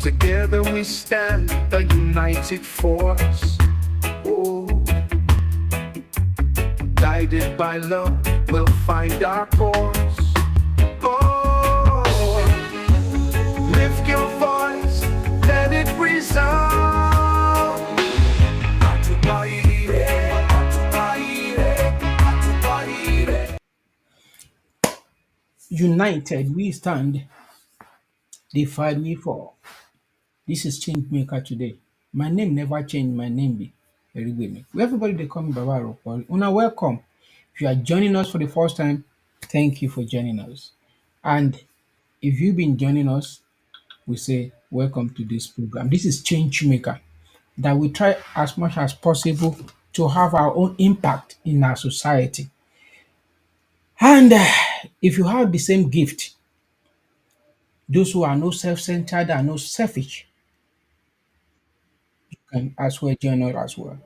Together we stand, a united force. Oh, guided by love, we'll find our course. Oh, lift your voice, let it resound. Atupa Ire, Atupa Ire, Atupa Ire. United we stand, divided we fall. This is Change Maker today. My name never change, my name be Erigwemi. Everybody they call me Baba Rokol. Una welcome. If you are joining us for the first time, thank you for joining us. And if you've been joining us, we say welcome to this program. This is Change Maker that we try as much as possible to have our own impact in our society. And if you have the same gift, those who are no self-centered and no selfish can as well join us as well.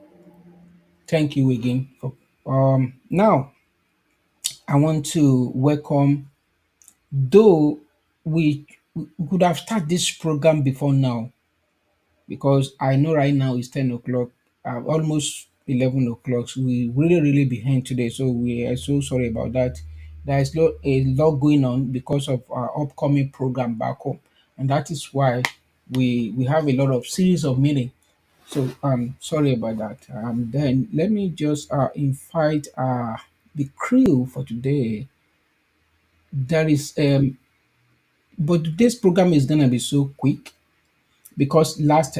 Thank you again for now I want to welcome, though we could have started this program before now, because I know right now it's 10 o'clock, almost 11 o'clock. So we really behind today, so we are so sorry about that. There is a lot going on because of our upcoming program back home, and that is why we have a lot of series of meeting. So sorry about that. Then let me just invite the crew for today. There is but today's program is gonna be so quick because last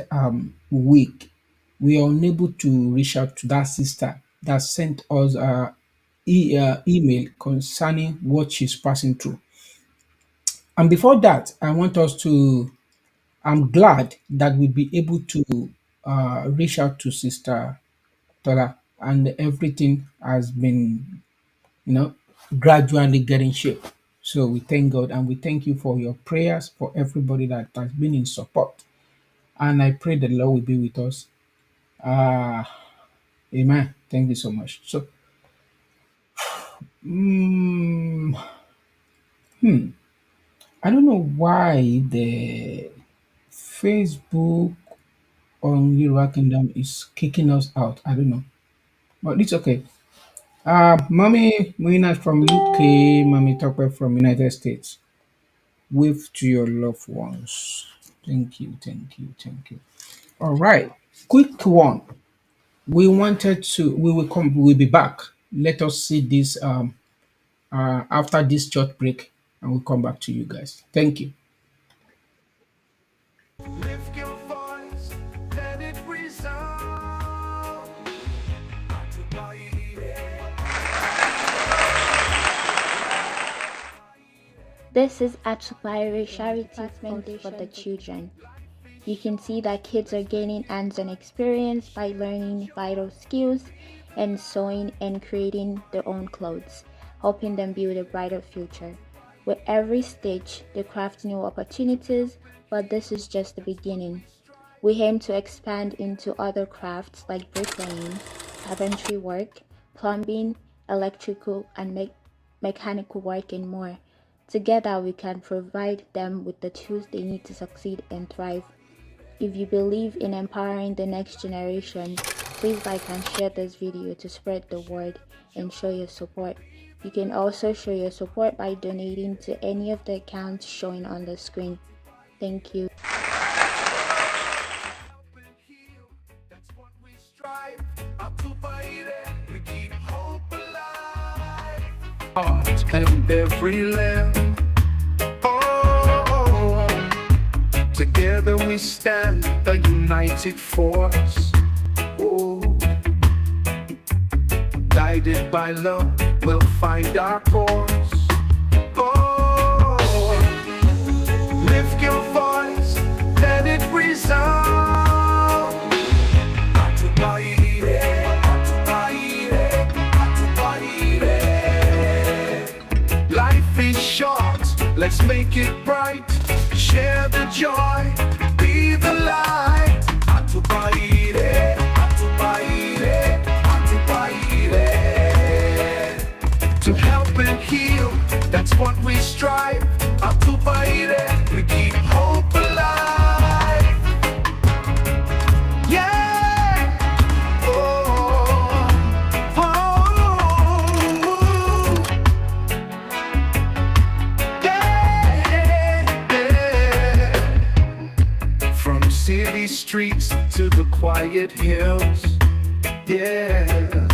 week we are unable to reach out to that sister that sent us email concerning what she's passing through. And before that, I want us to. I'm glad that we'll be able to reach out to Sister Tola, and everything has been, you know, gradually getting shape. So we thank God and we thank you for your prayers for everybody that has been in support. And I pray the Lord will be with us. Uh, Amen. Thank you so much. So, mm, I don't know why the Facebook on Yoruba Kingdom is kicking us out. I don't know, but it's okay. Mommy Moina from UK, Mommy Topper from United States. Wave to your loved ones. Thank you, thank you, thank you. All right, quick one. We will come. We'll be back. Let us see this after this short break, and we'll come back to you guys. Thank you. Lift your voice, let it resound. Atupa Ire. This is Atupa Ire Charity Foundation for the Children. You can see that kids are gaining hands-on experience by learning vital skills and sewing and creating their own clothes, helping them build a brighter future. With every stitch, they craft new opportunities, but this is just the beginning. We aim to expand into other crafts like bricklaying, carpentry work, plumbing, electrical, and mechanical work, and more. Together, we can provide them with the tools they need to succeed and thrive. If you believe in empowering the next generation, please like and share this video to spread the word and show your support. You can also show your support by donating to any of the accounts showing on the screen. Thank you. That's what we strive. Atupa Ire, we keep hope alive. Heart and every limb. Oh, together we stand, a united force. Oh, guided by love, we'll find our course. Oh, lift your voice, let it resound. Atupa Ire, Atupa Ire, Atupa Ire. Life is short, let's make it bright. Share the joy, be the light. Atupa Ire, Atupa Ire, Atupa Ire. To help and heal, that's what we strive. Atupa Ire, we keep hope alive. city streets to the quiet hills. Yeah,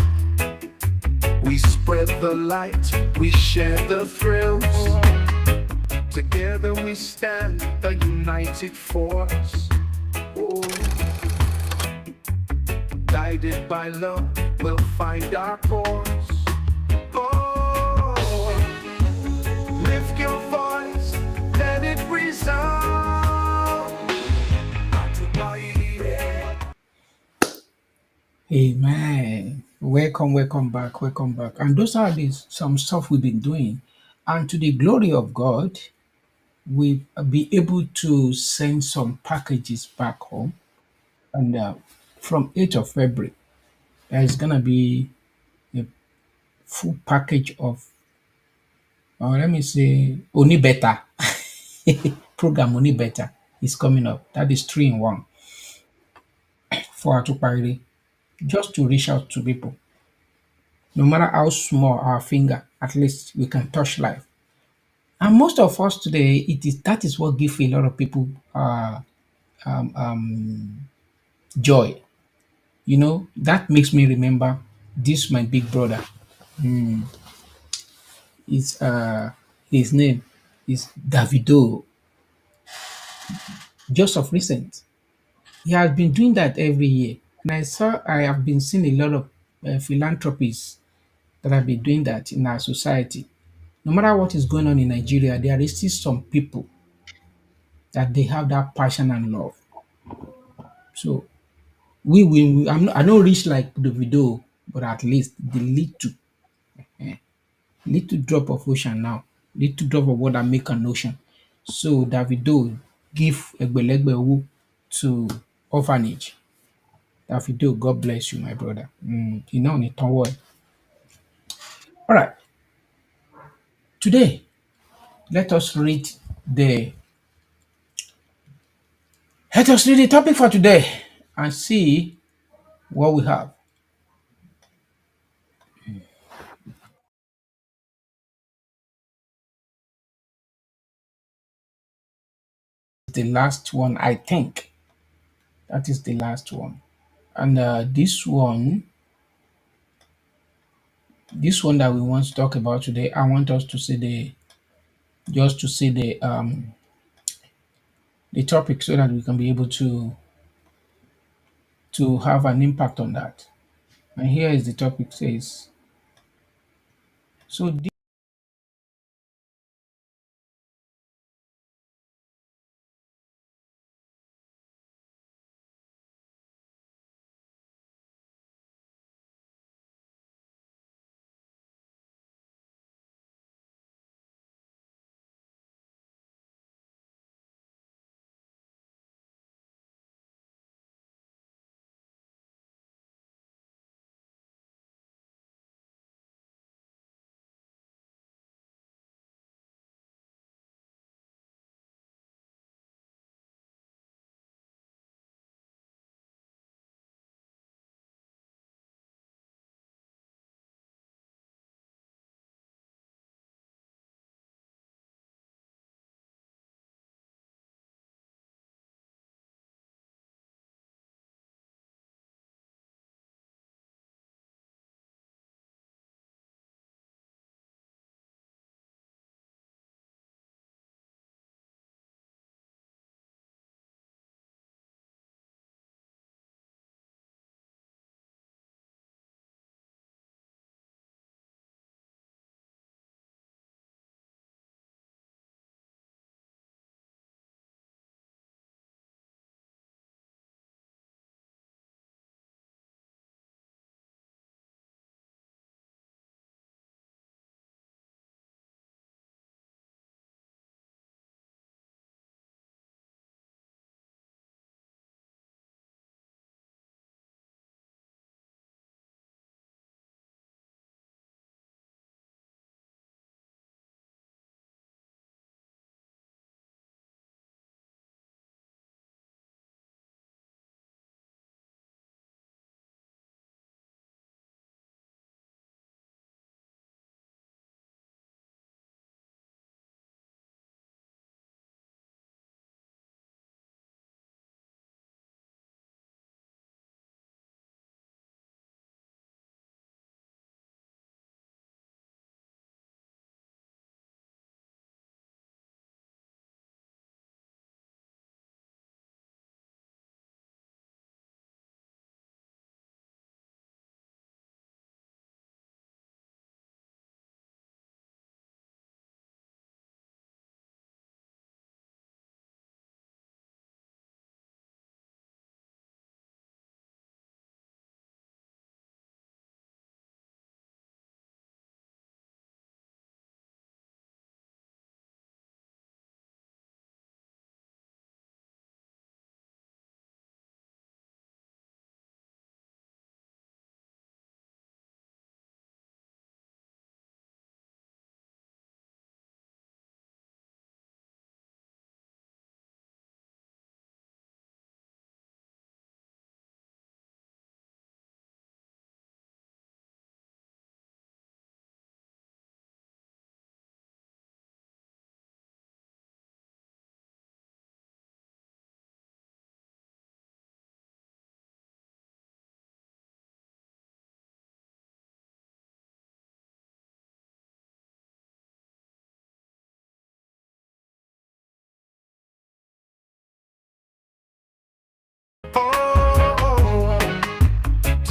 we spread the light, we share the thrills. Together we stand, a united force. Oh, guided by love, we'll find our course. Oh, lift your voice, let it resound. Atupa Ire. Amen. Welcome back, welcome back. And those are some stuff we've been doing. And to the glory of God, we've been able to send some packages back home. And from 8th of February, there's gonna be a full package of, or let me say, Only Better program. Only Better is coming up. That is 3 in 1 for Atupa Ire, just to reach out to people. No matter how small our finger, at least we can touch life. And most of us today, that is what gives a lot of people joy. That makes me remember this my big brother. Is his name is Davido, just of recent. He has been doing that every year. And I have been seeing a lot of philanthropies that have been doing that in our society. No matter what is going on in Nigeria, there is still some people that they have that passion and love. So I not reach like the video, but at least the little drop of ocean now, little drop of water make an ocean. So Davido give Egbelegbe Owo to orphanage. Davido, God bless you, my brother. Ní tán wọ́ ẹ̀. All right, today let us read the topic for today and see what we have. The last one, I think. That is the last one. And this one that we want to talk about today, I want us to see the topic so that we can be able to have an impact on that. And here is the topic says, so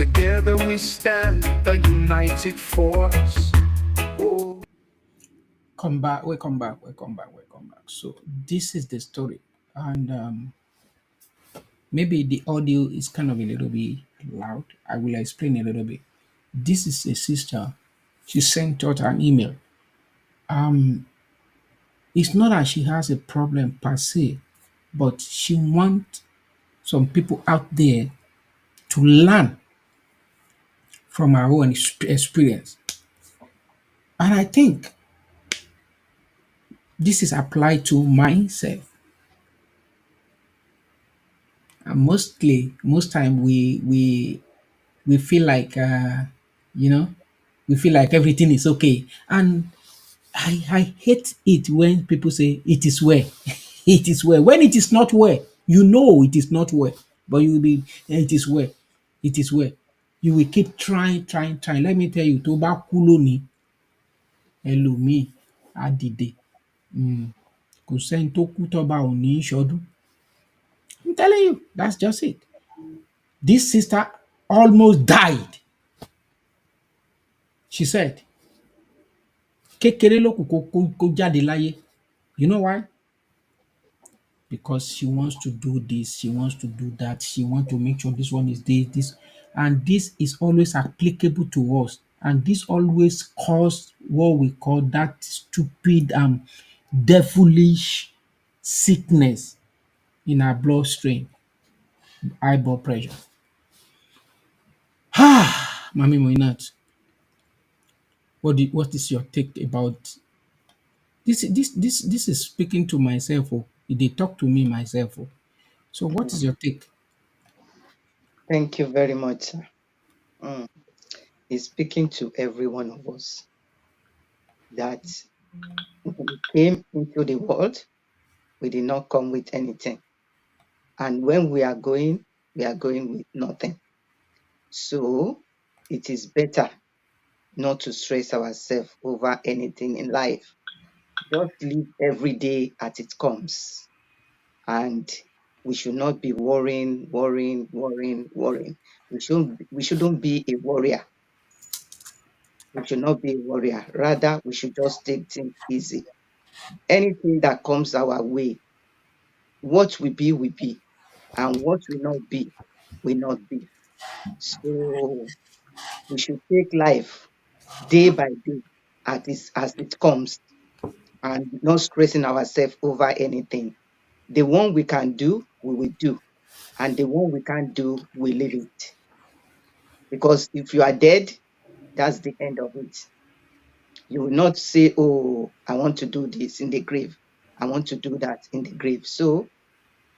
Together we stand, a united force. Oh. Come back, we come back, we come back, we come back. So this is the story, and maybe the audio is kind of a little bit loud. I will explain a little bit. This is a sister. She sent out an email. Um, it's not that she has a problem per se, but she wants some people out there to learn from her own experience. And I think this is applied to myself. And most time we feel like you know we feel like everything is okay, and I hate it when people say it is well. It is well when it is not well. You know it is not well, but you will be it is well. It is well. You will keep trying. Let me tell you, tó bá kú lónìí, ẹlòmíì á dìde. Kò sẹ́ni tó kú tọ́ba ò ní í ṣọdún. I'm telling you, that's just it. This sister almost died. She said, kékeré ló kù kó jáde láyé. You know why? Because she wants to do this, she wants to do that, she wants to make sure this one is this, and this is always applicable to us. And this always cause what we call that stupid devilish sickness in our bloodstream, high blood pressure. Mami Moinat, what is your take about this is speaking to myself. Oh, they talk to me myself. Oh. So what is your take? Thank you very much, sir. Mm. He's speaking to every one of us that when we came into the world, we did not come with anything. And when we are going with nothing. So it is better not to stress ourselves over anything in life. Just live every day as it comes. And we should not be worrying. We shouldn't be a warrior. We should not be a warrior. Rather, we should just take things easy. Anything that comes our way, what will be, and what will not be. So we should take life day by day as it comes and not stressing ourselves over anything. The one we can do, we will do. And the one we can't do, we leave it. Because if you are dead, that's the end of it. You will not say, oh, I want to do this in the grave. I want to do that in the grave. So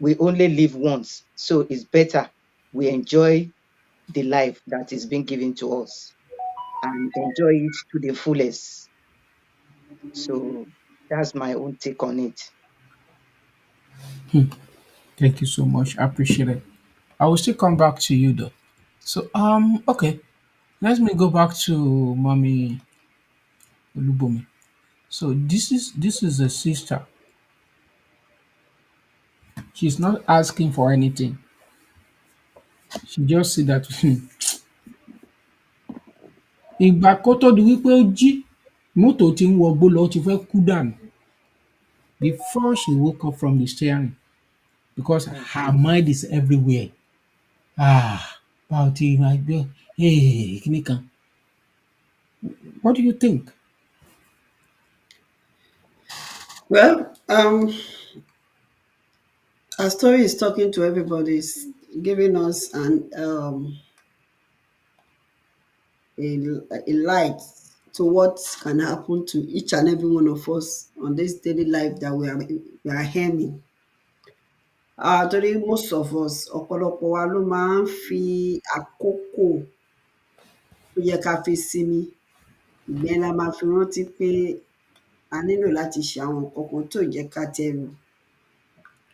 we only live once. So it's better we enjoy the life that is being given to us and enjoy it to the fullest. So that's my own take on it. Thank you so much. I appreciate it. I will still come back to you though. So okay. Let me go back to Mommy Olubomi. So this is a sister. She's not asking for anything. She just said that ìgbà kó tó di wípé ó jí mọ́tò tí ń wọgbó lọ ó ti fẹ́ kú dànù before she woke up from the steering because Mm. her mind is everywhere. Báwo tí máa gbé kíní kan. What do you think? Well, our story is talking to everybody, it's giving us a light to what can happen to each and every one of us on this daily life that we are having. Torí most of us, ọ̀pọ̀lọpọ̀ wa ló máa ń fi àkókò tó yẹ ká fi sinmi, ìgbà la máa fi rántí pé a nílò láti ṣe àwọn nǹkan kan tó jẹ́ ká tẹrù.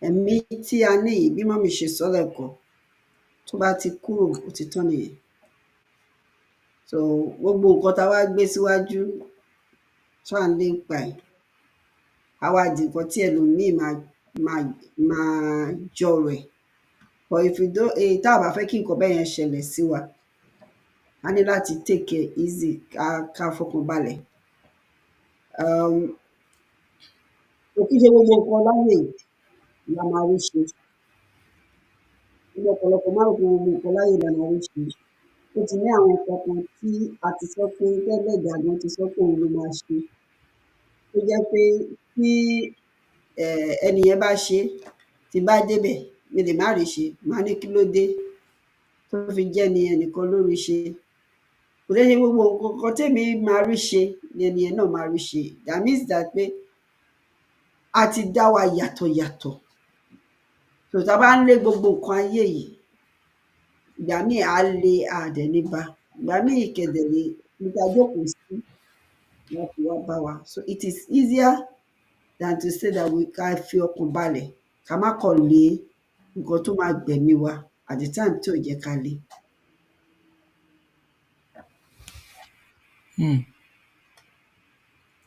Ẹ̀mí tí a ní yìí, bí mọ́mì ṣe sọ lẹ́ẹ̀kan, tó bá ti kúrò ó ti tán nìyẹn. So gbogbo nǹkan tá a wá gbé síwájú tá à ń lé pa ẹ̀, á wá di nǹkan tí ẹlòmíì máa jọrọ̀ ẹ̀. But if you don't tá a bá fẹ́ kí nǹkan bẹ́ẹ̀ yẹn ṣẹlẹ̀ sí wa, a ní láti take it easy, ká fọkàn balẹ̀. Kò kí ṣe gbogbo nǹkan láyé yìí la máa rí ṣe. Ní ọ̀pọ̀lọpọ̀ máa rò pé gbogbo nǹkan láyé la máa rí ṣe. Ó ti ní àwọn nǹkan kan tí a ti sọ pé tẹ́lẹ̀dá gan ti sọ pé òun ló máa ṣe. Tó jẹ́ pé tí ẹni yẹn bá ṣe é, tí n bá débẹ̀ mi lè má rí ṣe, màá ní kí ló dé tó fi jẹ́ ẹni yẹn nìkan ló rí ṣe. Kò dẹ̀ ṣe gbogbo nǹkan kan tèmi máa rí ṣe ni ẹni yẹn náà máa rí ṣe. That means that pé a ti dá wa yàtọ̀ yàtọ̀. So tá a bá ń lé gbogbo nǹkan ayé yìí, ìgbà míì á le a dẹ̀ ní bá. Ìgbà míì kẹ̀dẹ̀ rèé ibi tá a jókòó sí wọn fi wá bá wa. So it is easier than to say that ká fi ọkàn balẹ̀, ká má kàn lé nǹkan tó máa gbẹ̀mí wa at the time tí ò yẹ ká lé.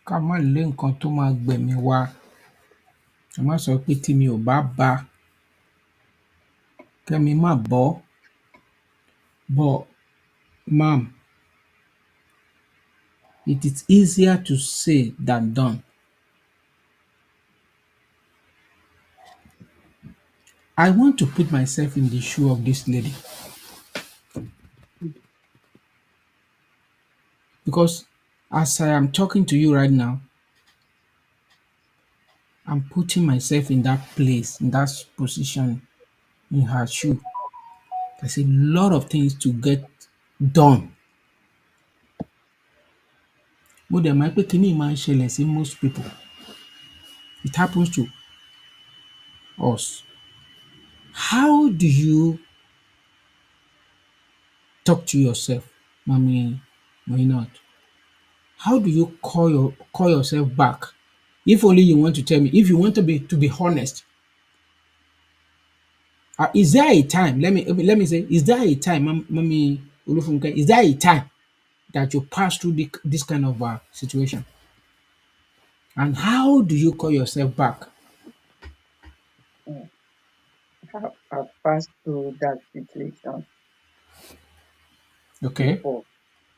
Ká má lé nǹkan tó máa gbẹ̀mí wa. Ká má sọ pé tí mi ò bá bá kẹ́mi má bọ́. But ma'am, it is easier to say than done. I want to put myself in the shoe of this lady. Because as I am talking to you right now, I'm putting myself in that place, in that position, in her shoe. There's a lot of things to get done. Mo dẹ̀ mọ̀ pé kíní máa ń ṣẹlẹ̀ sí most people. It happens to us. How do you talk to yourself, Mami Moinat? How do you call yourself back? If only you want to tell me, if you want to be honest, is there a time? Let me say, is there a time, Mami Olufunke? Is there a time that you pass through this kind of situation? And how do you call yourself back? I've passed through that situation Okay. before,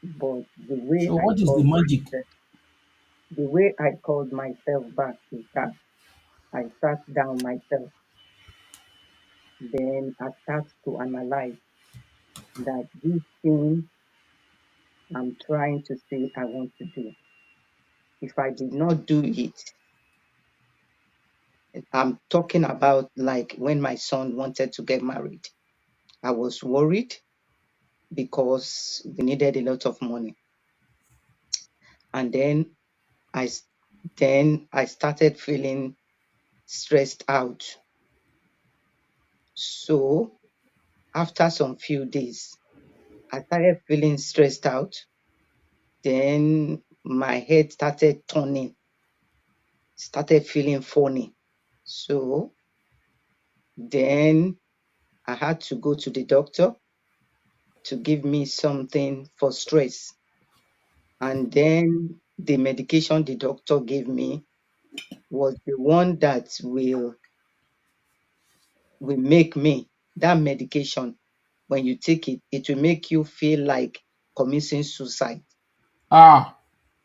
but the way So what is the magic? the way I called myself back is that I sat down myself. Then I start to analyze that this thing I'm trying to say I want to do, if I did not do it, I'm talking about like when my son wanted to get married. I was worried because we needed a lot of money. And then I started feeling stressed out. So after some few days, I started feeling stressed out. Then my head started turning, started feeling funny. So then I had to go to the doctor to give me something for stress. And then the medication the doctor gave me was the one that will make me, that medication, when you take it, it will make you feel like committing suicide.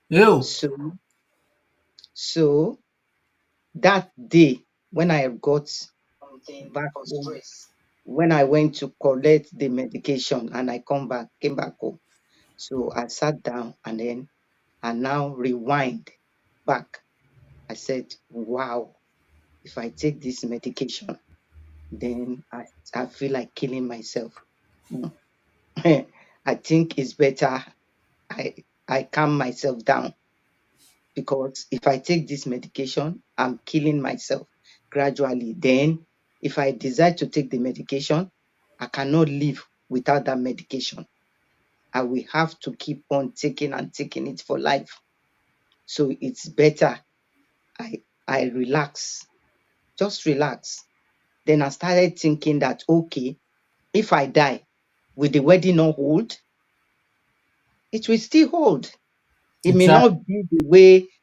Ew. So that day when I got back home, when I went to collect the medication and I came back home. So I sat down and then I now rewind back. I said, wow, if I take this medication, then I feel like killing myself. I think it's better I calm myself down, because if I take this medication, I'm killing myself gradually. Then if I decide to take the medication, I cannot live without that medication. I will have to keep on taking and taking it for life. So it's better I relax, just relax. Then I started thinking that, okay, if I die, will the wedding not hold? It will still hold. It may not be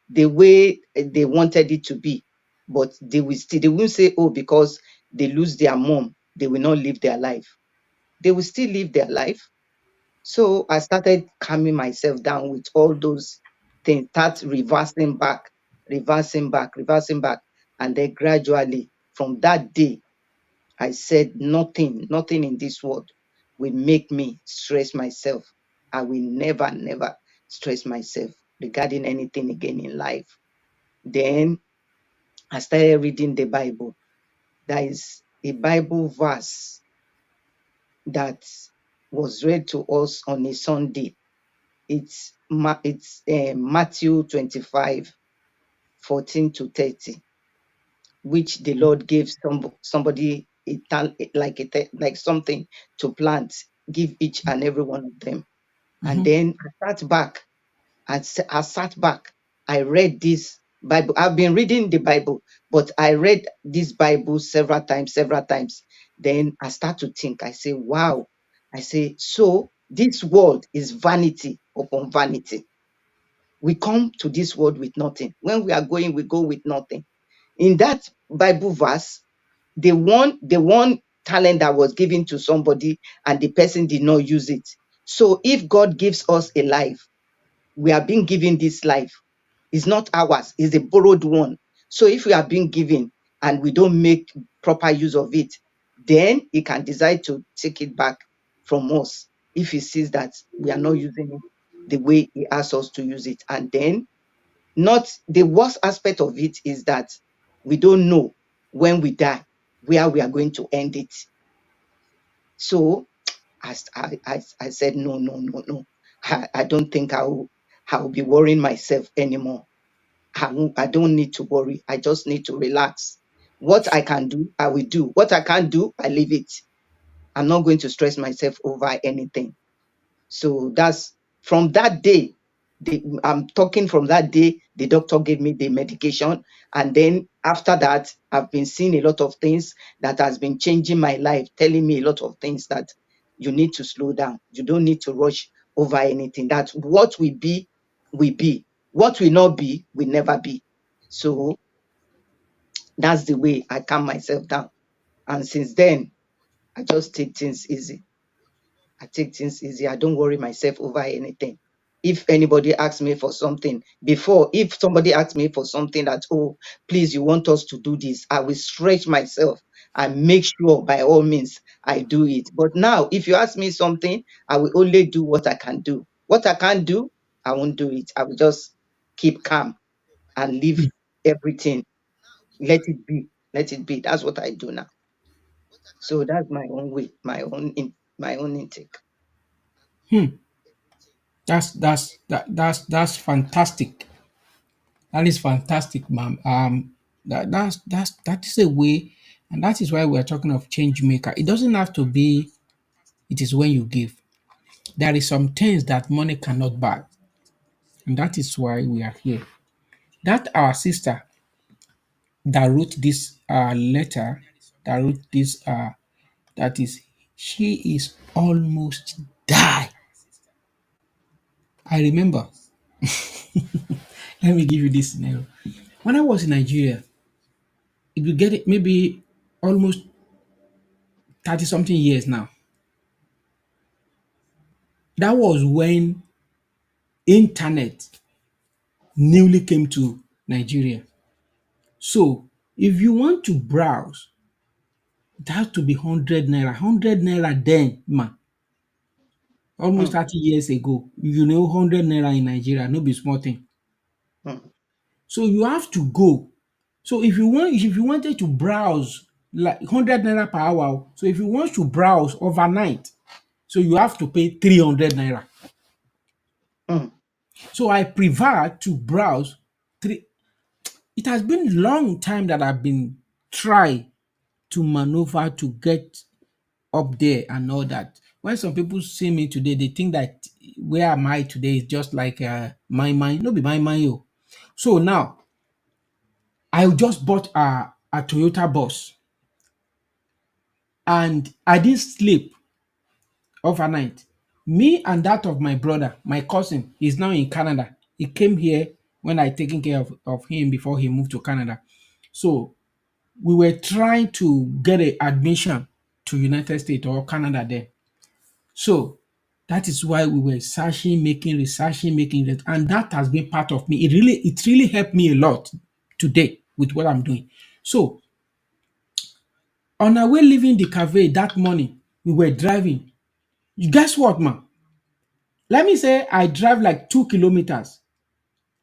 the way they wanted it to be, but they won't say, oh, because they lose their mom, they will not live their life. They will still live their life. So I started calming myself down with all those things, start reversing back, reversing back. And then gradually, from that day, I said, nothing in this world will make me stress myself. I will never, never stress myself regarding anything again in life. Then I started reading the Bible. There is a Bible verse that was read to us on a Sunday. It's Matthew 25:14 to 30, which the Lord gave somebody like something to plant, give each and every one of them. And Mhm. then I sat back. I read this Bible. I've been reading the Bible, but I read this Bible several times, several times. Then I start to think. I say, wow. I say, so this world is vanity upon vanity. We come to this world with nothing. When we are going, we go with nothing. In that Bible verse, the one talent that was given to somebody and the person did not use it. So if God gives us a life, we are being given this life. It's not ours, it's a borrowed one. So if we are being given and we don't make proper use of it, then he can decide to take it back from us if he sees that we are not using it the way he asks us to use it. And then not the worst aspect of it is that we don't know when we die where we are going to end it. So I said, no, no, no, no. I don't think I will be worrying myself anymore. I don't need to worry. I just need to relax. What I can do, I will do. What I can't do, I leave it. I'm not going to stress myself over anything. So that's from that day. I'm talking from that day, the doctor gave me the medication. And then after that, I've been seeing a lot of things that has been changing my life, telling me a lot of things that you need to slow down. You don't need to rush over anything. That what will be, will be. What will not be, will never be. So that's the way I calm myself down. And since then, I just take things easy. I take things easy. I don't worry myself over anything. If anybody asks me for something, before, if somebody asks me for something that, oh, please, you want us to do this, I will stretch myself and make sure by all means I do it. But now, if you ask me something, I will only do what I can do. What I can't do, I won't do it. I will just keep calm and leave everything. Let it be. Let it be. That's what I do now. So that's my own way, my own intake. Hmm. That's fantastic. That is fantastic, ma'am. That is a way, and that is why we are talking of change maker. It doesn't have to be. It is when you give. There is some things that money cannot buy, and that is why we are here. That our sister that wrote this letter, that wrote this that is, she is almost die. I remember. Let me give you this scenario. When I was in Nigeria, it will get it maybe almost 30 something years now. That was when internet newly came to Nigeria. So if you want to browse, it has to be 100 naira. 100 naira then, man, almost Mm, 30 years ago. You know, 100 naira in Nigeria, no be small thing. mm, So you have to go. So if you wanted to browse like 100 naira per hour, so if you want to browse overnight, so you have to pay 300 naira. mm, So I prefer to browse three. It has been long time that I've been try to maneuver to get up there and all that. When some people see me today, they think that where am I today is just like my mind. No be my mind, yo. So now I just bought a Toyota bus and I didn't sleep overnight. Me and that of my brother, my cousin, is now in Canada. He came here when I taking care of him before he moved to Canada. So we were trying to get a admission to United States or Canada there. So That is why we were searching, making, researching, making it, and that has been part of me. It really helped me a lot today with what I'm doing. So on our way leaving the cafe that morning, we were driving. Guess what, man? Let me say I drive like 2 kilometers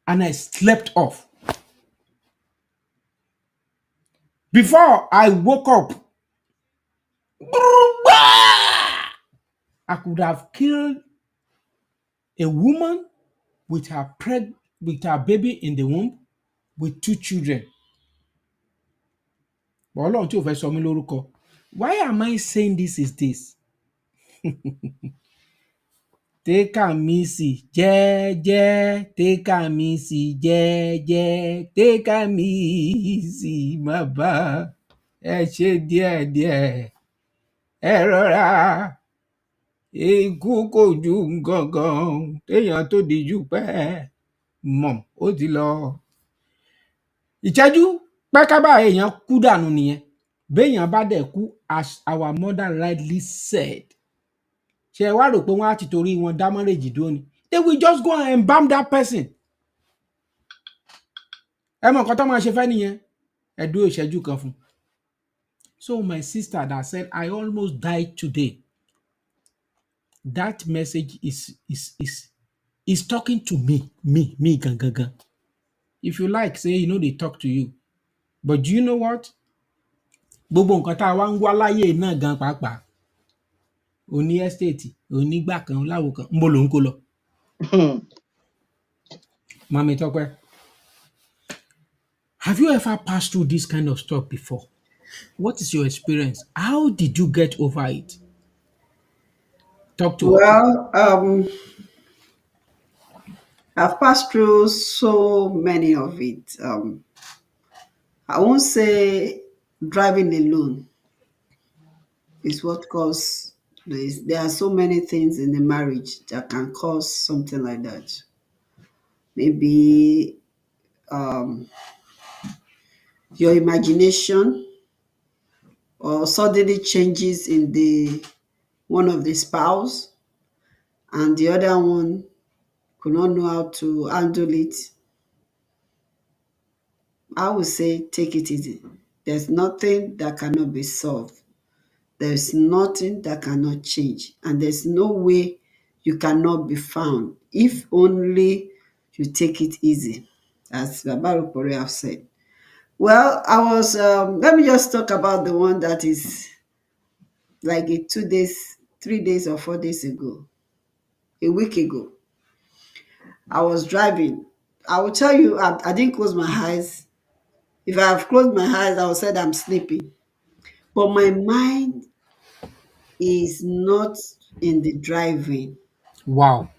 and I slept off. Before I woke up, I could have killed a woman with with her baby in the womb with two children. But Ọlọ́run tí ò fẹ́ sọ mí lórúkọ. Why am I saying this is this? Take am easy jẹ́ẹ́jẹ́, take am easy jẹ́ẹ́jẹ́, take am easy má bá ẹ ṣe díẹ̀díẹ̀, ẹ rọra. Ikú kò ju gangan téèyàn tó dijú pẹ́ mọ̀ ó ti lọ. Ìṣẹ́jú pẹ́kábà èèyàn kú dànù nìyẹn. Béèyàn bá dẹ̀ kú, as our mother rightly said, ṣé ẹ wá rò pé wọ́n á ti torí wọn dá márèjì dúró ni? They will just go and embalm that person. Ẹ mọ nǹkan tó máa ṣe fẹ́ nìyẹn. Ẹ dúró ìṣẹ́jú kan fún un. So my sister that said I almost died today, that message is talking to me gangan. If you like, say you know they talk to you. But do you know what? Gbogbo nǹkan tá a wá ń wá láyé náà gan pàápàá, oní ẹ́stéètì, onígbà kan, láwo kan, ńbo ló ń kó lọ? Mami Tọ́pẹ́, have you ever passed through this kind of stuff before? What is your experience? How did you get over it? Talk to us. Well, I've passed through so many of it. I won't say driving alone is what cause this. There are so many things in the marriage that can cause something like that. Maybe um, your imagination or suddenly changes in the one of the spouse, and the other one could not know how to handle it. I would say take it easy. There's nothing that cannot be solved. There's nothing that cannot change. And there's no way you cannot be found if only you take it easy, as Baba Rupore have said. Well, let me just talk about the one that is like 2 days, 3 days, or 4 days ago, a week ago. I was driving. I will tell you, I didn't close my eyes. If I have closed my eyes, I would say that I'm sleeping. But my mind is not in the driving. Wow.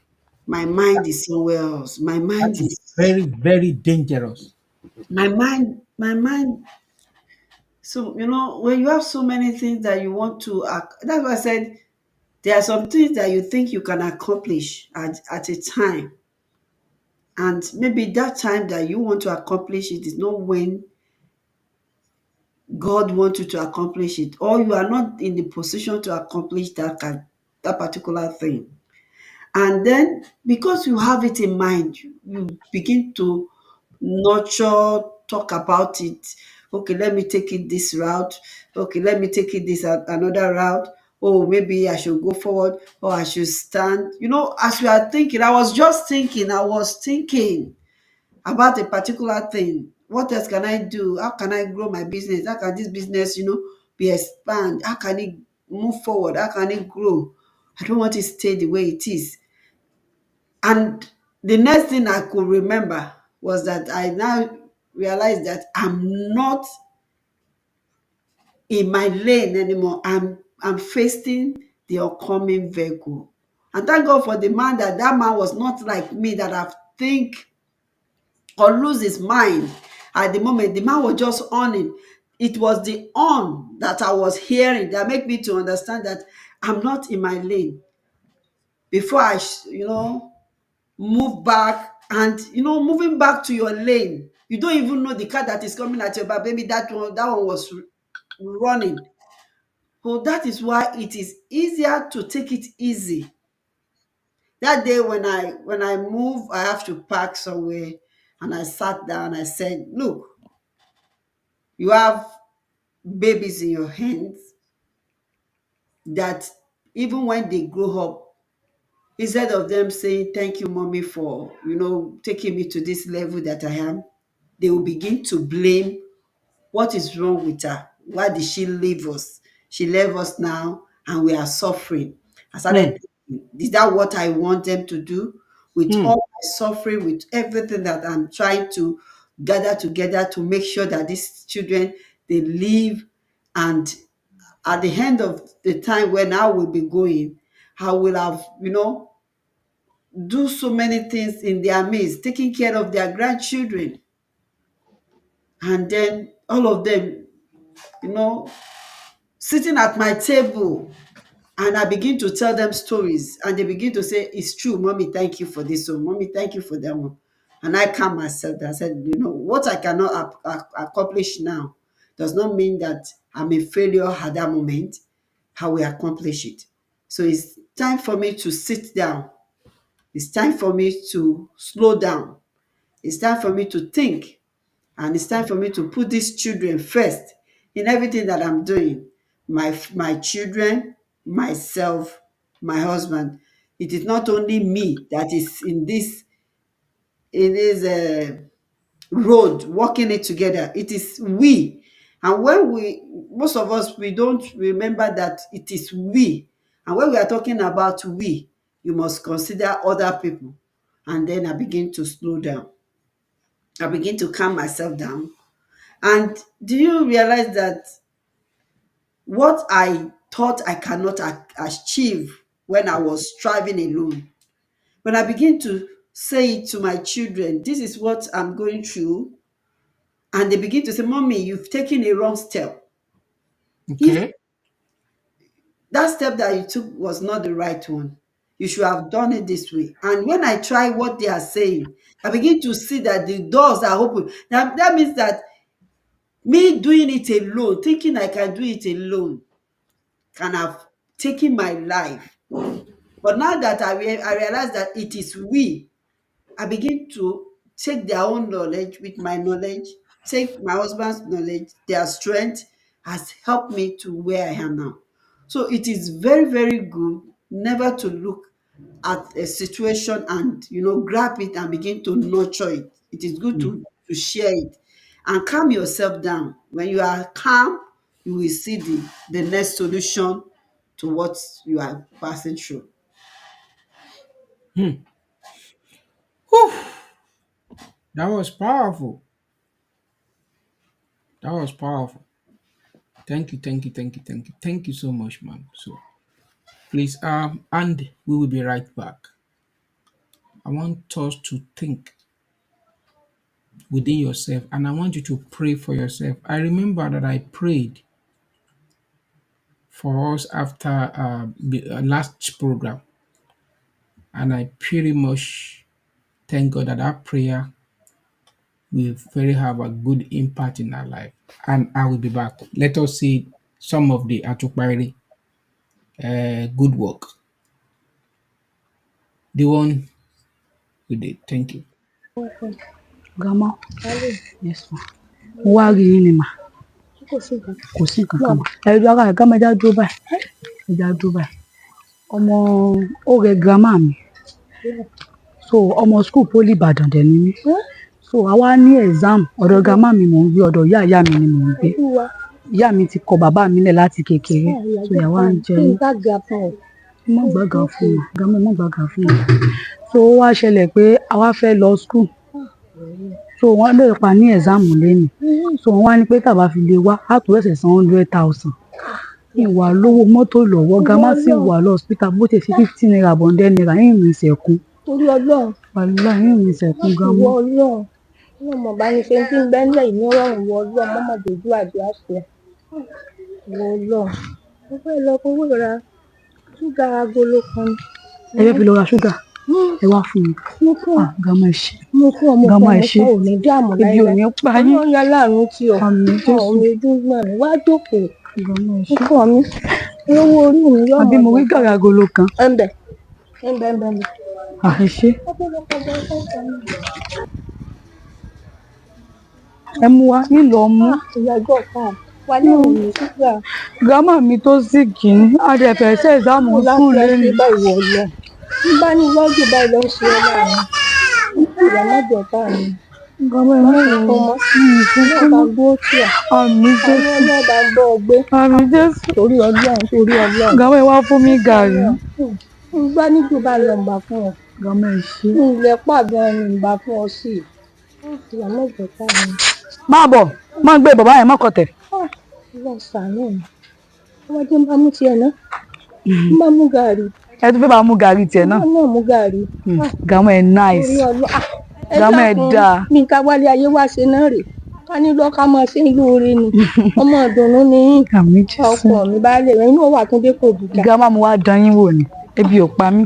My mind is somewhere else. That is very, very dangerous. My mind. So, when you have so many things that you want to, that's why I said there are some things that you think you can accomplish at a time. And maybe that time that you want to accomplish it is not when God wants you to accomplish it, or you are not in the position to accomplish that particular thing. And then because you have it in mind, you begin to nurture, talk about it. Okay, let me take it this route. Okay, let me take it this another route. Oh, maybe I should go forward or I should stand. As we are thinking, I was thinking about a particular thing. What else can I do? How can I grow my business? How can this business, be expand? How can it move forward? How can it grow? I don't want it to stay the way it is. And the next thing I could remember was that I now realized that I'm not in my lane anymore. I'm facing the oncoming vehicle. And thank God for the man that man was not like me, that I think or lose his mind at the moment. The man was just on. It was the on that I was hearing that made me to understand that I'm not in my lane. Before I, move back, and moving back to your lane, you don't even know the car that is coming at your back. Maybe that one was running. So that is why it is easier to take it easy That day when I move, I have to park somewhere, and I sat down. I said, "Look, you have babies in your hands that even when they grow up, instead of them saying thank you, mommy, for taking me to this level that I am, they will begin to blame what is wrong with her. Why did she leave us? She left us now, and we are suffering." I Hmm. started thinking, is that what I want them to do? With Hmm. all my suffering, with everything that I'm trying to gather together to make sure that these children, they live, and at the end of the time when I will be going, I will have, do so many things in their midst, taking care of their grandchildren, and then all of them, you know, sitting at my table, and I begin to tell them stories, and they begin to say, "It's true, mommy, thank you for this one, mommy, thank you for that one." And I calm myself. I said, what I cannot accomplish now does not mean that I'm a failure at that moment. I will accomplish it. So it's time for me to sit down. It's time for me to slow down. It's time for me to think. And it's time for me to put these children first in everything that I'm doing. My children, myself, my husband. It is not only me that is in this road walking it together. It is we. And when most of us, we don't remember that it is we. And when we are talking about we, you must consider other people. And then I begin to slow down. I begin to calm myself down. And do you realize that what I thought I cannot achieve when I was striving alone, when I begin to say it to my children, this is what I'm going through, and they begin to say, "Mommy, you've taken a wrong step. If Okay. that step that you took was not the right one, you should have done it this way." And when I try what they are saying, I begin to see that the doors are open. That means that me doing it alone, thinking I can do it alone, can have taken my life. But now that I realize that it is we, I begin to take their own knowledge with my knowledge, take my husband's knowledge, their strength has helped me to where I am now. So it is very, very good never to look at a situation and grab it and begin to nurture it. It is good Hmm. to share it and calm yourself down. When you are calm, you will see the next solution to what you are passing through. Hmm. Whew. That was powerful. That was powerful. Thank you, thank you, thank you, thank you. Thank you so much, ma'am. So please, and we will be right back. I want us to think within yourself, and I want you to pray for yourself. I remember that I prayed for us after the last program, and I pretty much thank God that that prayer will very have a good impact in our life. And I will be back. Let us see some of the Atupa Ire, good work. The one we did. Thank you. Grandma, yes ma. Mo wá rí yín ni mà. Kò sí nǹkan kan mà. Ẹ jọ̀ọ́ ara grandma ẹ já dúró báyìí. Ẹ já dúró báyìí. Ọmọ ó rẹ grandma mi. So ọmọ school poli Ìbàdàn dẹ̀ ni mí. So a wá ní exam. Ọ̀dọ̀ grandma mi mò ń gbé, ọ̀dọ̀ ìyá mi ni mò ń gbé. Ìyá mi ti kọ bàbá mi lẹ̀ láti kékeré. So ìyá wa ń jẹ mí. Ẹ má gbága fún mi. Grandma ẹ má gbága fún mi. So ó wá ṣẹlẹ̀ pé a wá fẹ́ lọ school. So wọ́n lè pa ní exam lẹ́nu. So wọ́n wá ní pé tá bá fi lè wá á tó ẹsẹ̀ san 100,000. Ìwà lówó mọ́tò lọ́wọ́ grandma sì wà lọ hospital bó ṣe fi 50 naira bọ̀ 100 naira yín mi ṣẹ̀kún. Torí Ọlọ́run, Wàláì yín mi ṣẹ̀kún grandma. ìwọ Ọlọ́run, Ọlọ́run mọ̀ bá ní ṣe tí ń bẹ́ ńlẹ̀ yìí ní rọrùn ìwọ Ọlọ́run mọ́mọ́ dojú àdúrà sí ẹ. Ìwọ Ọlọ́run, mo fẹ́ lọ fowó ra ṣúgà agolo kan. Ẹ fẹ́ fi lọ ra ṣúgà. Ẹ wá fún mi. Mo fún ọ, Grandma ẹ ṣé. mo fún ọ, mo Grandma ẹ fún ṣé. ọ, ò ní dààmú Ebi ò láíláí. ní pa yín. Ọlọ́run yá láàánú tí ọ. Àmín Jésù. Omi ojú gbọ̀n mi, wá jókòó. Grandma ẹ Mo ṣé. fún ọ mi. Owó orí mi yóò Àbí mo rí gàrà agolo kan. ẹ̀ǹbẹ̀, ẹ̀ǹbẹ̀, ẹ̀ǹbẹ̀. Ẹ ṣé. Ẹ mú wá, ń lọ mú. Ìyá ẹjọ́ ọ̀tá mi. Wà ní òun ní ṣúgà. Grandma mi tó sick ni, a dẹ̀ fẹ́ ṣe exam Mo láti school ẹ ṣe lénìí. báyìí wọ̀ lọ. Bí bá ní lọ́jọ́ báyìí lọ ṣe ẹ láàrin. Ìyá mẹ́jọ ọ̀tá mi. Grandma ẹ Má má sunkún wọrí. mọ́. Sunkún Ọlọ́run bá mọ́. ń dúró tì ọ́. Àmín Àánú Jésù. Ọlọ́run bá ń bọ́ ọ gbé. Àmín Jésù. Torí Ọlọ́run, torí Ọlọ́run. Grandma ẹ wá fún mi gàrí. Ń gbá níjù bá lọ ń bá fún ọ. Grandma ẹ ṣé. Ilẹ̀ pàgán ni ń bá fún ọ sí. Ìyá mẹ́jọ ọ̀tá mi. Má bọ̀, má gbé bàbá yẹn mọ́kọ̀tẹ̀. Ọlọ́run ṣàánú mi. Ọmọdé ń bá mú tiẹ̀ náà. Ń bá mú gàrí. Ẹ tún fẹ́ bá mú gàrí tiẹ̀ náà. Náà mú gàrí. Grandma ẹ nice. Torí Ọlọ́run. Grandma ẹ dáa. Mi ká wálé ayé wá ṣe náà rè. Ká ní lọ́ ká máa ṣe ń lóore ni. Ọmọ ìdùnnú ni yín. Àmín Jésù. Ọkọ mi bá lè rìn inú wà tún dé kò dùjà. Grandma mo wá dán yín wò ni, ebi ò pa mí.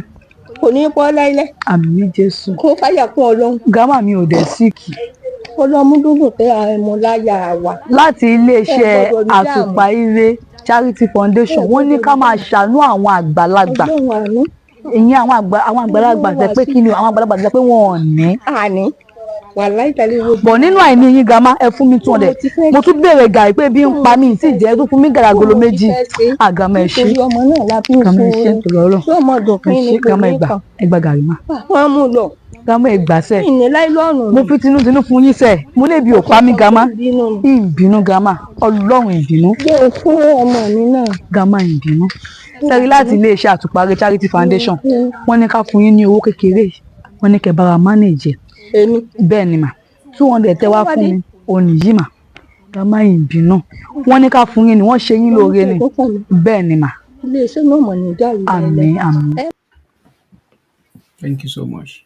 Kò ní pọ́ láílẹ̀. Àmín Jésù. Kó fáyà kún Ọlọ́run. Grandma mi ò dẹ̀ síìkì. Ọlọ́mú dúdú tẹ àìmọ̀ láyà wa. Láti iléeṣẹ́ Ẹ gbọ́dọ̀ ní Atupa Ire Charity Foundation, wọ́n ní ká máa ṣàánú àwọn àgbàlagbà. Ọlọ́run àánú. Ìyẹn àwọn àgbàlagbà tẹ pé kí ni àwọn àgbàlagbà tẹ pé wọn ò ní. Àní. Wàláhì ìtàlẹ́ wo. Bọ̀ nínú àìní yín grandma ẹ fún mi 200. Mo tún béèrè gàrí pé bí ń pa mí tí ìjẹ́ tó fún mi gàrí agolo méjì. Grandma ẹ ṣé. Nítorí ọmọ náà la fi ń Grandma ẹ fún ṣé un. nítorí Ọlọ́run. Tí ọmọ dùn Ẹ kí ni ṣé kò grandma ní ẹ gbà. kàn. Ẹ gba gàrí mà. Wọ́n mú lọ. Grandma ẹ gbà sẹ́. Ìní láìlọ́ọ̀nù. Mo fi tinútinú fún yín sẹ́. Mo lè bi ò pa mí grandma. Ìbínú grandma. Ọlọ́run ìbínú. Jẹ́ fún ọmọ mi náà. Grandma ìbínú. Sẹ́rí láti iléeṣẹ́ Atupa Ire Charity Foundation, wọ́n ní ká fún yín ní owó kékeré. Wọ́n ní kẹ́ bá wa manage. Èmi. Bẹ́ẹ̀ ni mà. 200 tẹ́ wá fún mi. Òní yìí mà. Grandma ìbínú. Wọ́n ní ká fún yín ni wọ́n ṣe yín lóore ni. Bẹ́ẹ̀ ni mà. Ilé-iṣẹ́ náà mọ̀ ní dàrú Àmín àmín. Thank you so much.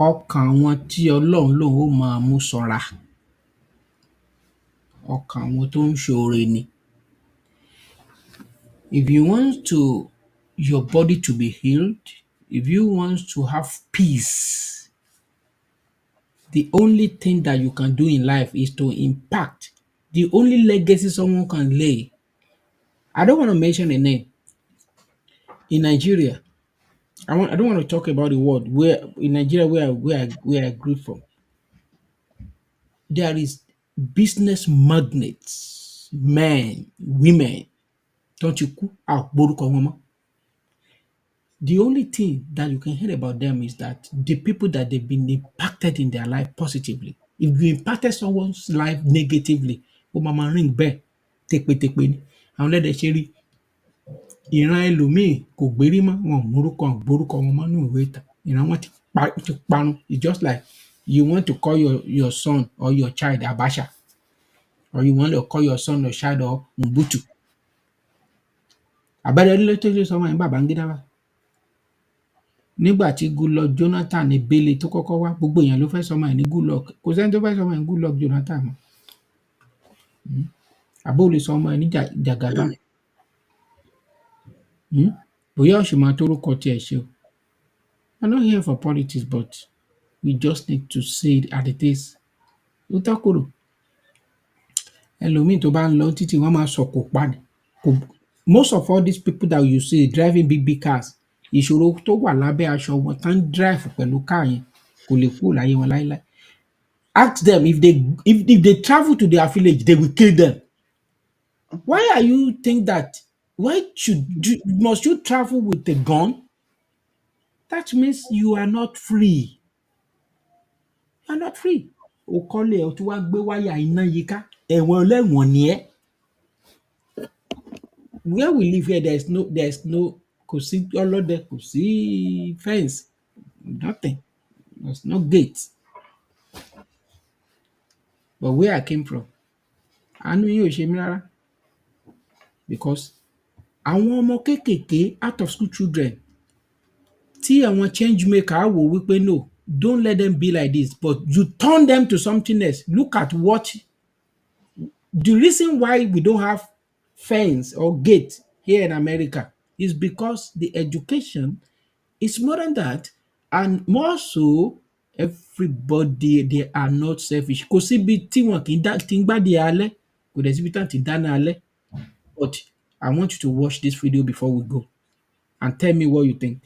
Ọkàn àwọn tí Ọlọ́run lòun ó máa mú ṣọ́ra. Ọkàn àwọn tó ń ṣoore ni. If you want your body to be healed, if you want to have peace, the only thing that you can do in life is to impact. The only legacy someone can lay. I don't want to mention a name. In Nigeria, I don't want to talk about the world where in Nigeria where I grew from. There is business magnates, men, women. Don't you gborúkọ wọn mọ́. The only thing that you can hear about them is that the people that they've been impacted in their life positively. If you impacted someone's life negatively, ó máa ring bẹ́ẹ̀ tépétépé ni. Àwọn ẹlẹ́dẹ̀ ṣe rí ìran ẹlòmíì kò gbérí mọ́, wọn ò gborúkọ wọn mọ́ nínú ìwé ìtàn. Ìran wọn ti parun. It's just like you want to call your son or your child Abacha, or you want to call your son or child or Mobutu. Àbẹ̀rẹ̀ ilé tó ṣe sọmọ yẹn Babangida wá. Nígbà tí Goodluck Jonathan Ebele tó kọ́kọ́ wá, gbogbo èèyàn ló fẹ́ sọmọ ẹ̀ ní Goodluck. Kò sẹ́ni tó fẹ́ sọmọ ẹ̀ ní Goodluck Jonathan mọ́. Àbó lè sọ ọmọ ẹ̀ ní Jagaban. Bóyá ó sì máa tórúkọ tiẹ̀ ṣe o. I'm not here for politics, but we just need to say it as it is. Ó tọ́ kòrò. Ẹlòmíì tó bá ń lọ títì wọ́n máa sọ̀kò pa ni. Most of all these people that you see driving big cars, ìṣòro tó wà lábẹ́ aṣọ wọn tán drive pẹ̀lú car yẹn kò lè kúrò láyé wọn láíláí. Ask them if they travel to their village, they will kill them. Why are you think that? Why must you travel with a gun? That means you are not free. You are not free. O kọ́lé ẹ̀ o tún wá gbé wáyà iná yíká. Ẹ̀wọ̀n ẹlẹ́wọ̀n ni ẹ́. Where we live here, there's no kò sí ọlọ́dẹ, kò sí fence, nothing. There's no gate. But where I came from, àánú yín ò ṣe mí rárá. Because àwọn ọmọ kéékèèké out of school children tí àwọn change maker á wò wípé no, don't let them be like this, but you turn them to something else. Look at what the reason why we don't have fence or gate here in America is because the education is more than that, and more so everybody they are not selfish. Kò síbi tí wọn kì í tí ń gbádìí alẹ́, kò dẹ̀ síbi tí wọ́n ti dáná alẹ́. But I want you to watch this video before we go and tell me what you think.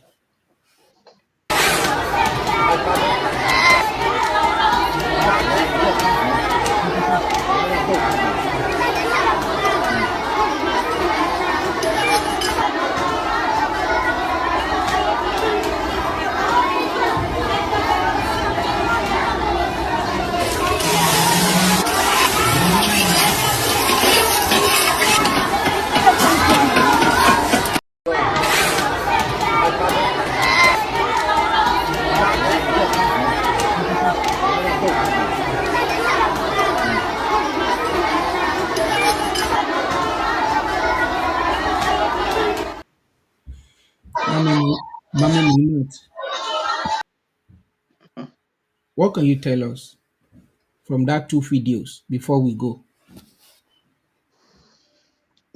Mami Minute, what can you tell us from that two videos before we go?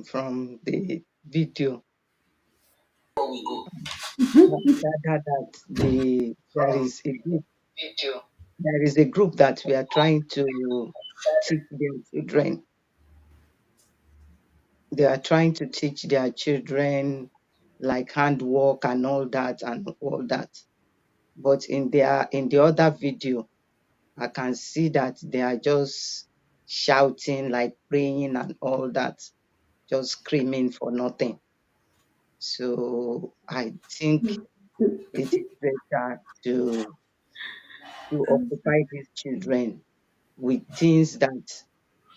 From the video, that there is a group that we are trying to teach their children. They are trying to teach their children like handwork and all that and all that. But in the other video, I can see that they are just shouting, like praying and all that, just screaming for nothing. So I think it is better to occupy these children with things that,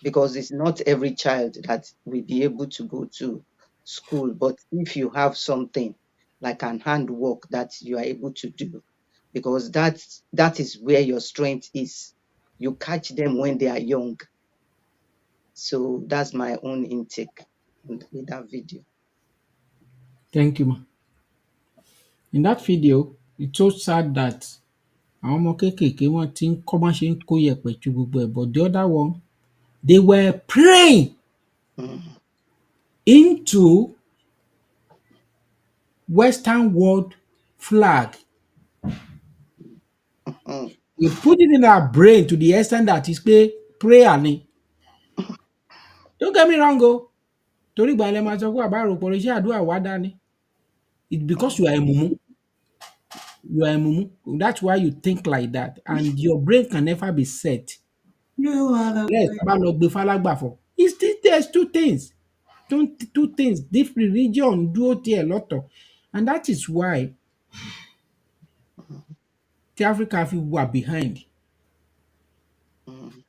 because it's not every child that will be able to go to school. But if you have something like an handwork that you are able to do, because that is where your strength is. You catch them when they are young. So that's my own intake with that video. Thank you, ma. In that video, it's so sad that àwọn ọmọ kéékèèké wọ́n ti ń kọ́ bọ́n ṣe ń kó yẹ̀pẹ̀ ju gbogbo ẹ̀, but the other one, they were praying Mm, into Western world flag. mm, We put it in our brain to the extent that is pé prayer ni. Don't get me wrong o, torí ìgbà yẹn lẹ máa sọ pé bàbá àròpọ̀ iṣẹ́ àdúrà wá dání. It's because you are a mumu. You are a mumu. That's why you think like that, and your brain can never be set. No other Yes, tá way. a bá lọ gbé fálágbàfọ̀. It's still there's two things. Two things. This religion dúró tiẹ̀ lọ́tọ̀, and that is why tí Africa fi wà behind. mm.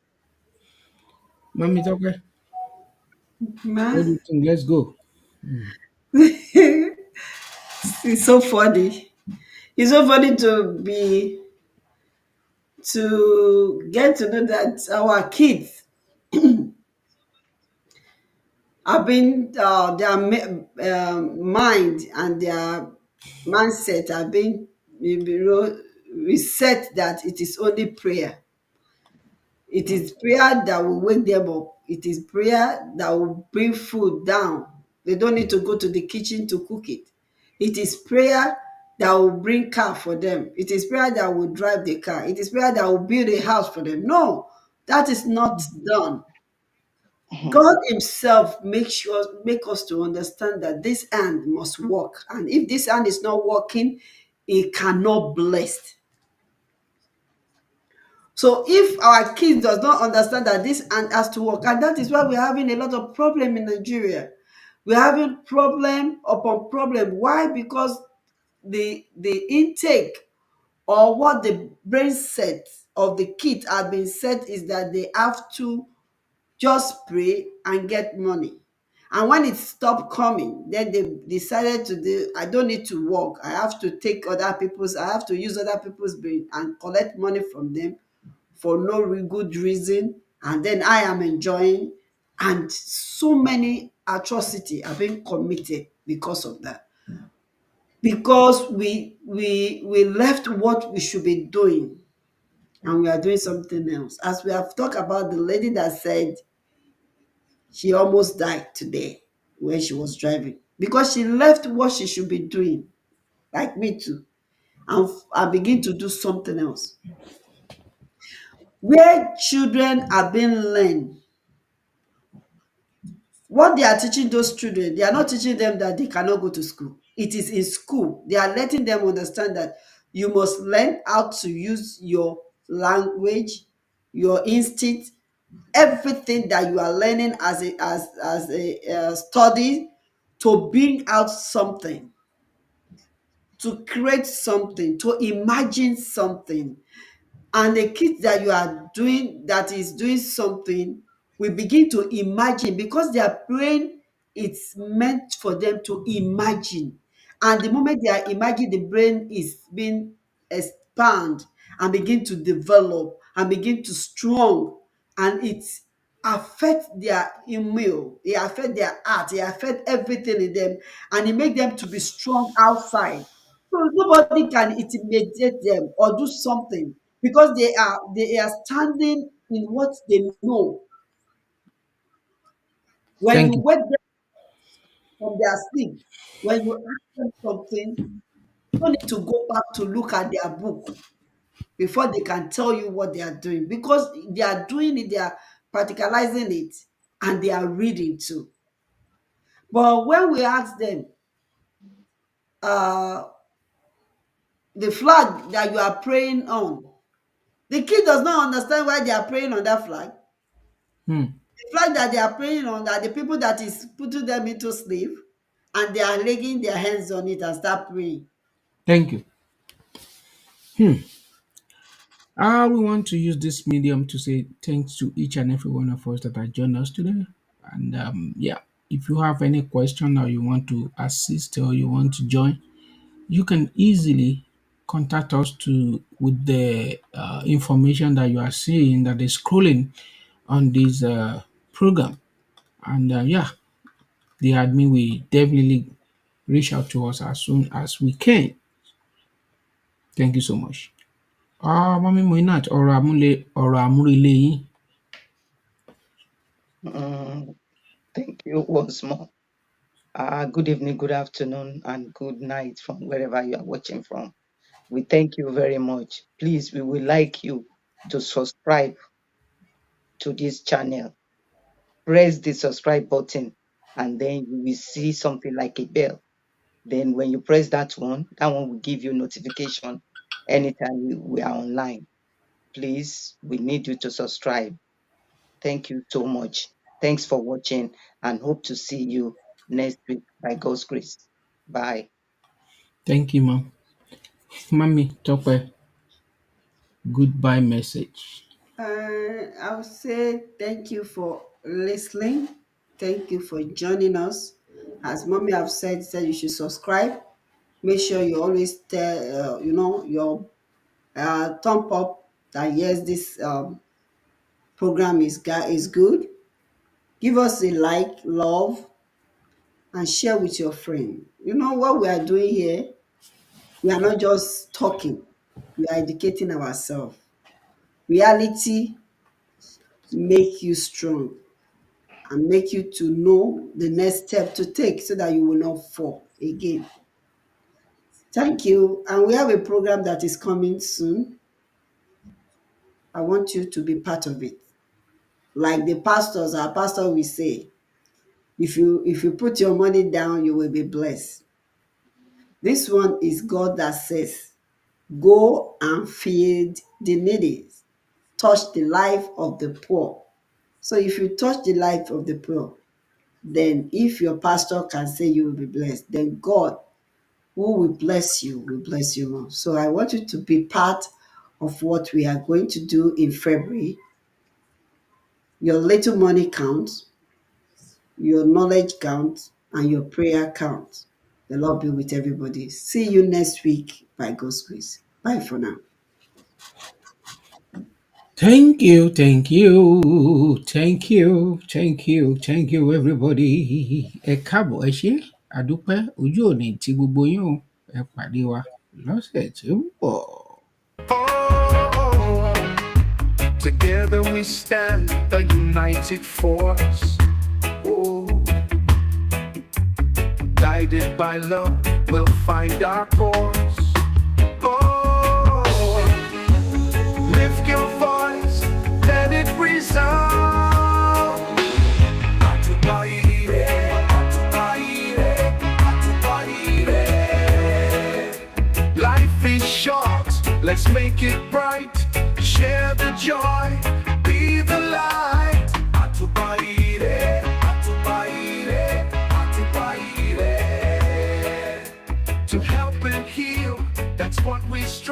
Mami Tọ́pẹ́, what Man, do you think? Let's go. it's so funny. It's so funny to get to know that our kids have been their mind and their mindset have been, reset, that it is only prayer. It is prayer that will wake them up. It is prayer that will bring food down. They don't need to go to the kitchen to cook it. It is prayer that will bring car for them. It is prayer that will drive the car. It is prayer that will build a house for them. No, that is not done. God Himself make us to understand that this hand must work, and if this hand is not working, it cannot bless. So if our kids does not understand that this hand has to work, and that is why we're having a lot of problem in Nigeria. We're having problem upon problem. Why? Because the intake, or what the brain set of the kids have been set, is that they have to just pray and get money. And when it stopped coming, then they decided to do, I don't need to work. I have to I have to use other people's brain and collect money from them for no good reason. And then I am enjoying. And so many atrocity are being committed because of that. Because we left what we should be doing, and we are doing something else. As we have talked about the lady that said she almost died today when she was driving, because she left what she should be doing, like me too, and I begin to do something else. Where children are being learned What they are teaching those children, they are not teaching them that they cannot go to school. It is in school. They are letting them understand that you must learn how to use your language, your instinct, everything that you are learning as a study to bring out something, to create something, to imagine something. And the kids that you are doing that is doing something will begin to imagine because their brain, it's meant for them to imagine. And the moment they are imagining, the brain is being expand and begin to develop and begin to strong, and it affect their immune, it affect their heart, it affect everything in them, and it make them to be strong outside. So nobody can intimidate them or do something because they are standing in what they know. When you Thank you. wake them from their sleep, when you ask them something, you don't need to go back to look at their book before they can tell you what they are doing because they are doing it, they are practicalizing it, and they are reading too. But when we ask them, uh, the flag that you are praying on, the kid does not understand why they are praying on that flag. Hmm. The flag that they are praying on are the people that is putting them into slave, and they are laying their hands on it and start praying. Thank you. We want to use this medium to say thanks to each and every one of us that have joined us today. And yeah, if you have any question or you want to assist or you want to join, you can easily contact us to with the information that you are seeing that is scrolling on this program. And yeah, the admin will definitely reach out to us as soon as we can. Thank you so much. Mọ́mí Moinat, ọ̀rọ̀ àmúrelé yín. Mm, thank you once more. Good evening, good afternoon, and good night from wherever you are watching from. We thank you very much. Please, we would like you to subscribe to this channel. Press the subscribe button, and then you will see something like a bell. Then when you press that one will give you notification anytime we are online. Please, we need you to subscribe. Thank you so much. Thanks for watching and hope to see you next week by God's grace. Bye. Thank you, ma'am. Mami Tope, goodbye message. I would say thank you for listening. Thank you for joining us. As mommy have said you should subscribe. Make sure you always tell your thumb up that yes, this program is good. Give us a like, love, and share with your friend. You know what we are doing here? We are not just talking, we are educating ourselves. Reality make you strong and make you to know the next step to take so that you will not fall again. Thank you. And we have a program that is coming soon. I want you to be part of it. Like the pastors, our pastor will say, if you put your money down, you will be blessed. This one is God that says, go and feed the needy, touch the life of the poor. So if you touch the life of the poor, then if your pastor can say you will be blessed, then God, who will bless you more. So I want you to be part of what we are going to do in February. Your little money counts, your knowledge counts, and your prayer counts. The Lord be with everybody. See you next week by God's grace. Bye for now. Thank you, thank you, thank you, thank you, thank you everybody. Ẹ káàbọ̀, ẹ ṣé, àdúpẹ́, ojú òní tí gbogbo yín o. Ẹ pàdé wa lọ́sẹ̀ tí ó ń bọ̀. Oh, together we stand, a united force. Oh, guided by love, we'll find our course. Oh, lift your voice, let it resound. Atupa Ire let's make it bright. Share the joy, be the light. Atupa Ire, Atupa Ire, Atupa Ire. To help and heal, that's what we strive.